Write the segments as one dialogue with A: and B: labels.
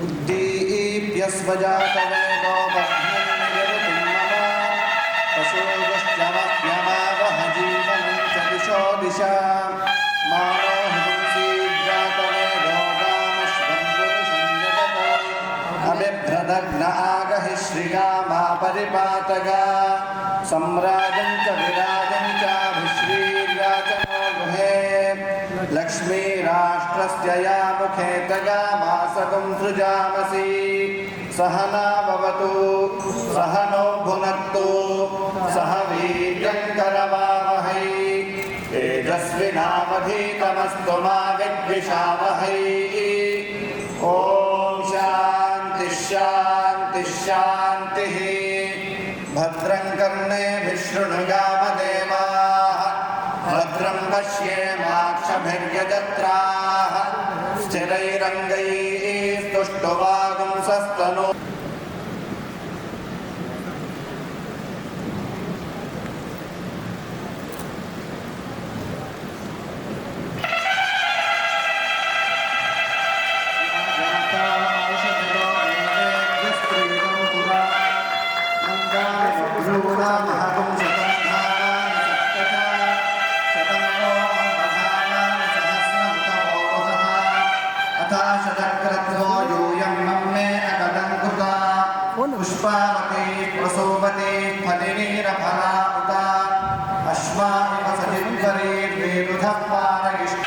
A: उद्दीप्यस्वजातवेदो बह्नन्निरतुं मम पशोगश्चमप्यमावह जीवनं च दिशो दिशा मानो हिंसीज्जातवेदो गामश्वं पुरुषं जगत अबिभ्रदग्न आगहि श्रिया मा परिपातगा सम्राजं च विराजं चाभिश्रीर्याचनो गुहे लक्ष्मीराष्ट्रस्य या मुखे तगामासकं सृजामसि सहना भवतु सहनो भुनक्तु सह वीर्यं करवावहै तेजस्विनावधीतमस्तु मा विद्विषावहै ॐ शान्तिः शान्तिः शान्तिः भद्रं कर्णेभिः शृणुयामदेवाः भद्रं पश्येमाक्षभिर्यजत्राः स्थिरैरङ्गैः स्तुष्टुवागुंसस्तनु पुष्पावती प्रसोवती फलिनीरफला उता अश्वानिव सजिन्वरीर्वेरुधः पारगिष्ट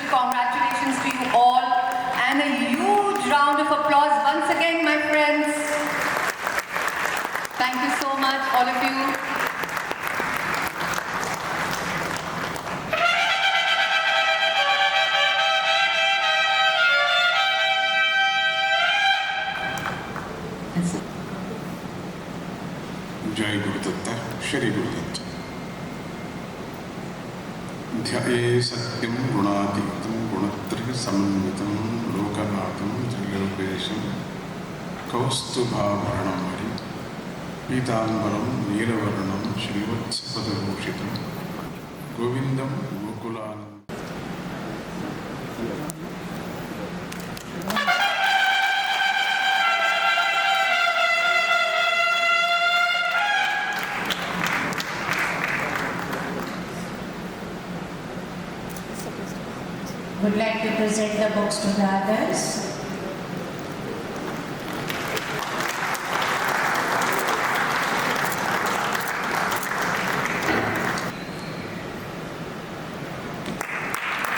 B: Congratulations to you all and a huge round of applause once again, my friends. Thank you so much, all of you.
C: जय गुरुदत्त श्री गुरुदत्त ध्याये सत्यं गुणातीतं गुणत्रय समन्वितं लोकनाथं त्रिलोकेशं कौस्तुभाभरणं हरि पीताम्बरं नीलवर्णं श्रीवत्सपदभूषितं गोविन्दं गोकुलानन्दं
D: would like to present the books to the others.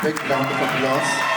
A: Big round of applause.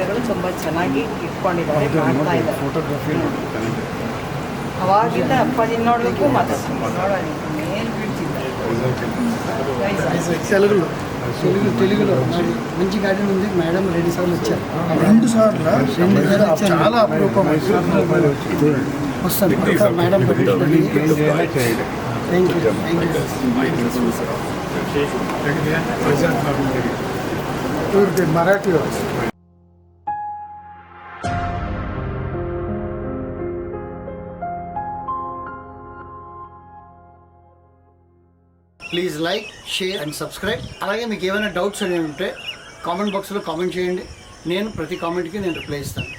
E: ಗಿಡಗಳು ತುಂಬ ಚೆನ್ನಾಗಿ ಇಟ್ಕೊಂಡಿದ್ದಾರೆ, ಮಾಡ್ತಾ ಇದ್ದಾರೆ. ಅವಾಗಿಂದ ಅಪ್ಪಾಜಿ ನೋಡಬೇಕು ಮಾತಾಡ್ತೀನಿ ನೋಡೋಣ ಏನು
F: తెలుగులో మరి మంచి గార్డెన్ ఉంది మేడం 2 సార్లు వచ్చారు. 2 సార్లు చాలా అపరూపం వస్తాను madam. Marathi please like, share and subscribe. అలాగే మీకు ఏమైనా డౌట్స్ అనేవి ఉంటే కామెంట్ బాక్స్లో కామెంట్ చేయండి. నేను ప్రతి కామెంట్కి రిప్లై ఇస్తాను.